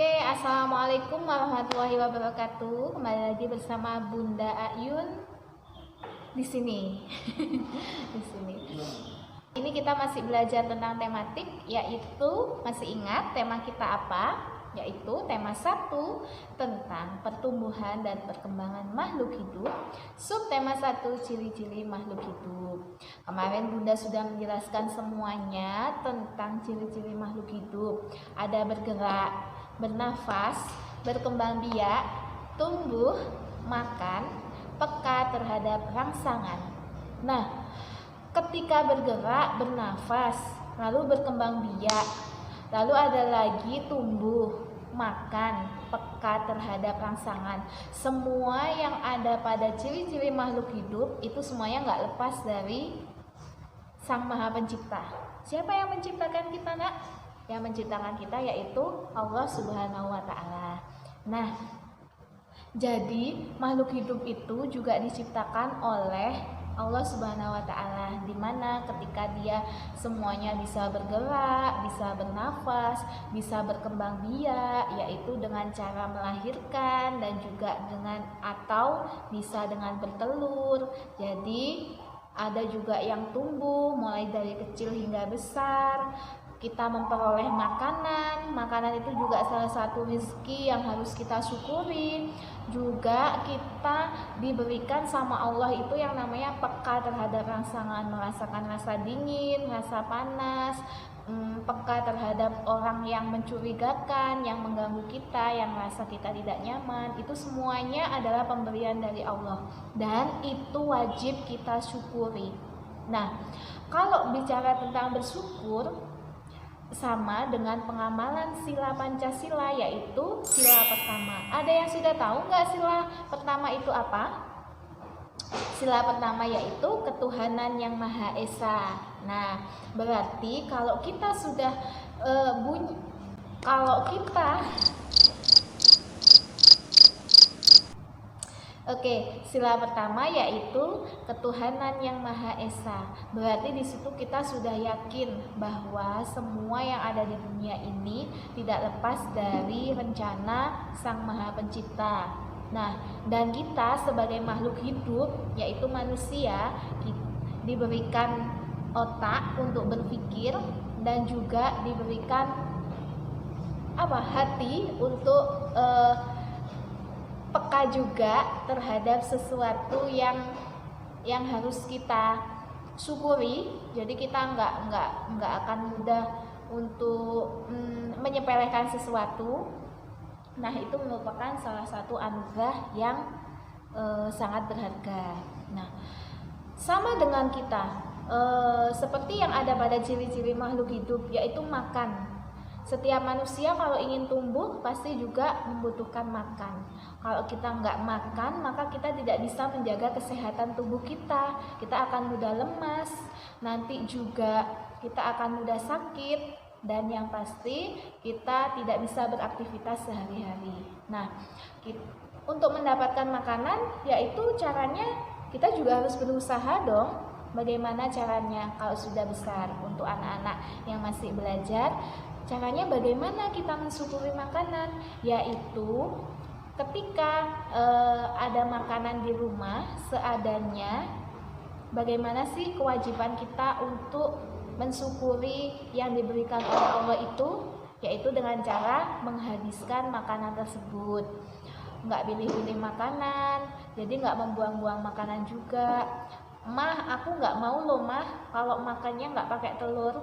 Oke, assalamualaikum warahmatullahi wabarakatuh. Kembali lagi bersama Bunda Ayun di sini. Di sini. Ini kita masih belajar tentang tematik, yaitu masih ingat tema kita apa? Yaitu tema 1 tentang pertumbuhan dan perkembangan makhluk hidup. Subtema 1 ciri-ciri makhluk hidup. Kemarin Bunda sudah menjelaskan semuanya tentang ciri-ciri makhluk hidup. Ada bergerak, bernafas, berkembang biak, tumbuh, makan, peka terhadap rangsangan. Nah, ketika bergerak, bernafas, lalu berkembang biak, lalu ada lagi tumbuh, makan, peka terhadap rangsangan. Semua yang ada pada ciri-ciri makhluk hidup itu semuanya nggak lepas dari Sang Maha Pencipta. Siapa yang menciptakan kita, Nak? Yang menciptakan kita yaitu Allah Subhanahu wa Ta'ala. Nah, jadi makhluk hidup itu juga diciptakan oleh Allah Subhanahu wa Ta'ala, di mana ketika dia semuanya bisa bergerak, bisa bernafas, bisa berkembang biak, yaitu dengan cara melahirkan dan juga atau bisa dengan bertelur. Jadi ada juga yang tumbuh mulai dari kecil hingga besar. Kita memperoleh makanan itu juga salah satu rezeki yang harus kita syukuri. Juga kita diberikan sama Allah itu yang namanya peka terhadap rangsangan, merasakan rasa dingin, rasa panas, peka terhadap orang yang mencurigakan, yang mengganggu kita, yang merasa kita tidak nyaman. Itu semuanya adalah pemberian dari Allah dan itu wajib kita syukuri. Nah, kalau bicara tentang bersyukur, sama dengan pengamalan sila Pancasila, yaitu sila pertama. Ada yang sudah tahu nggak sila pertama itu apa? Sila pertama yaitu ketuhanan yang Maha Esa. Nah, berarti kalau kita sudah sila pertama yaitu ketuhanan yang Maha Esa. Berarti di situ kita sudah yakin bahwa semua yang ada di dunia ini tidak lepas dari rencana Sang Maha Pencipta. Nah, dan kita sebagai makhluk hidup yaitu manusia diberikan otak untuk berpikir dan juga diberikan hati untuk peka juga terhadap sesuatu yang harus kita syukuri. Jadi kita nggak akan mudah untuk menyepelekan sesuatu. Nah, itu merupakan salah satu anugerah yang sangat berharga. Nah, sama dengan kita, seperti yang ada pada ciri-ciri makhluk hidup, yaitu makan. Setiap manusia kalau ingin tumbuh pasti juga membutuhkan makan. Kalau kita nggak makan, maka kita tidak bisa menjaga kesehatan tubuh kita. Kita akan mudah lemas, nanti juga kita akan mudah sakit, dan yang pasti kita tidak bisa beraktivitas sehari-hari. Nah, untuk mendapatkan makanan, yaitu caranya kita juga harus berusaha dong. Bagaimana caranya kalau sudah besar? Untuk anak-anak yang masih belajar, caranya bagaimana kita mensyukuri makanan? Yaitu ketika ada makanan di rumah seadanya, bagaimana sih kewajiban kita untuk mensyukuri yang diberikan oleh Allah itu? Yaitu dengan cara menghabiskan makanan tersebut. Nggak pilih-pilih makanan, jadi nggak membuang-buang makanan juga. Mah, aku nggak mau loh mah kalau makannya nggak pakai telur.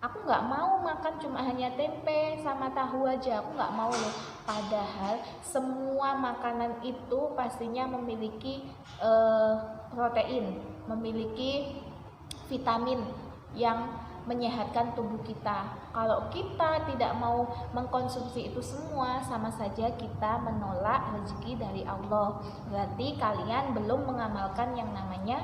Aku nggak mau makan cuma hanya tempe sama tahu aja, aku nggak mau loh. Padahal semua makanan itu pastinya memiliki protein, memiliki vitamin yang menyehatkan tubuh kita. Kalau kita tidak mau mengkonsumsi itu semua, sama saja kita menolak rezeki dari Allah. Berarti kalian belum mengamalkan yang namanya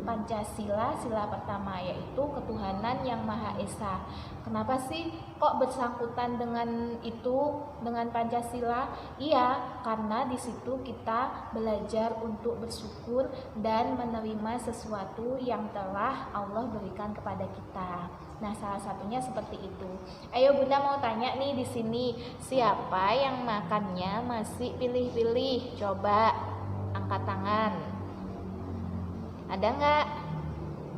Pancasila, sila pertama, yaitu ketuhanan yang Maha Esa. Kenapa sih kok bersangkutan dengan itu, dengan Pancasila? Iya, karena di situ kita belajar untuk bersyukur dan menerima sesuatu yang telah Allah berikan kepada kita. Nah, salah satunya seperti itu. Ayo Bunda mau tanya nih di sini, siapa yang makannya masih pilih-pilih? Coba angkat tangan. Ada nggak?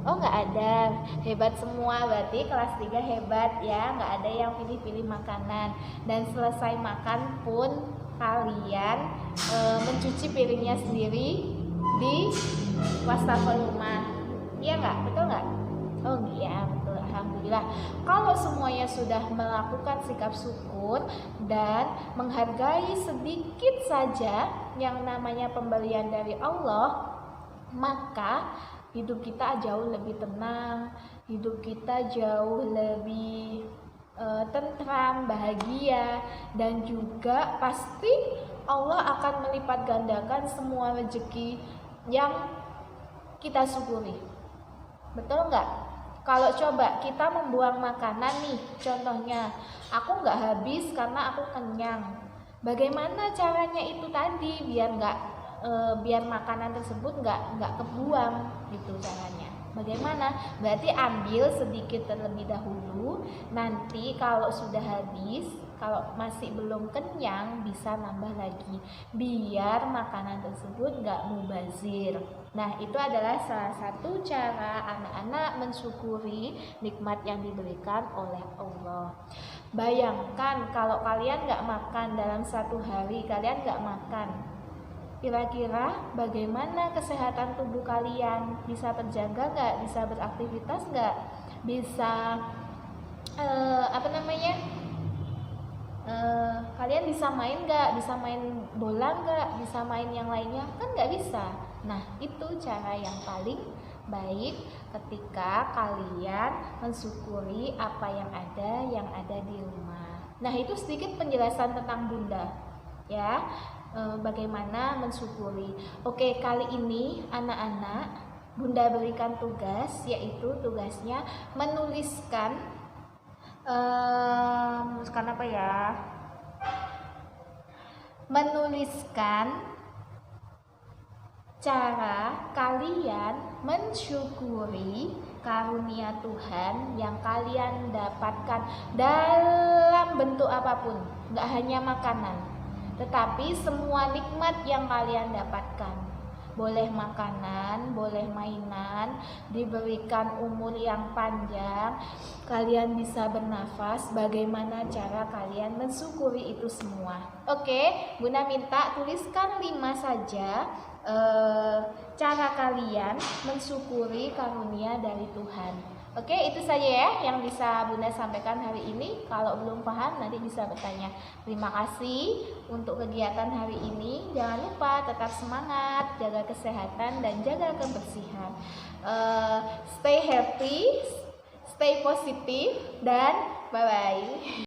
Oh, nggak ada. Hebat semua, berarti kelas 3 hebat ya, nggak ada yang pilih-pilih makanan. Dan selesai makan pun kalian mencuci piringnya sendiri di wastafel rumah. Iya nggak? Betul nggak? Oh iya, betul. Alhamdulillah. Kalau semuanya sudah melakukan sikap syukur dan menghargai sedikit saja yang namanya pemberian dari Allah, maka hidup kita jauh lebih tenang, hidup kita jauh lebih tentram, bahagia, dan juga pasti Allah akan melipat gandakan semua rezeki yang kita syukuri. Betul nggak? Kalau coba kita membuang makanan nih, contohnya aku nggak habis karena aku kenyang. Bagaimana caranya itu tadi biar makanan tersebut nggak kebuang gitu caranya? Bagaimana? Berarti ambil sedikit terlebih dahulu. Nanti kalau sudah habis, kalau masih belum kenyang bisa nambah lagi. Biar makanan tersebut nggak mubazir. Nah, itu adalah salah satu cara anak-anak mensyukuri nikmat yang diberikan oleh Allah. Bayangkan kalau kalian nggak makan dalam satu hari, kalian nggak makan. Kira-kira bagaimana kesehatan tubuh kalian? Bisa terjaga nggak? Bisa beraktivitas nggak? Bisa kalian bisa main nggak? Bisa main bola nggak? Bisa main yang lainnya? Kan nggak bisa. Nah, itu cara yang paling baik ketika kalian mensyukuri apa yang ada di rumah. Nah, itu sedikit penjelasan tentang Bunda ya, bagaimana mensyukuri. Oke, kali ini anak-anak Bunda berikan tugas, yaitu tugasnya menuliskan menuliskan cara kalian mensyukuri karunia Tuhan yang kalian dapatkan dalam bentuk apapun, gak hanya makanan, tetapi semua nikmat yang kalian dapatkan. Boleh makanan, boleh mainan, diberikan umur yang panjang, kalian bisa bernafas. Bagaimana cara kalian mensyukuri itu semua? Oke, Bunda minta tuliskan 5 saja cara kalian mensyukuri karunia dari Tuhan. Oke, itu saja ya yang bisa Bunda sampaikan hari ini. Kalau belum paham nanti bisa bertanya. Terima kasih untuk kegiatan hari ini. Jangan lupa tetap semangat, jaga kesehatan dan jaga kebersihan. Stay happy, stay positif, dan bye-bye.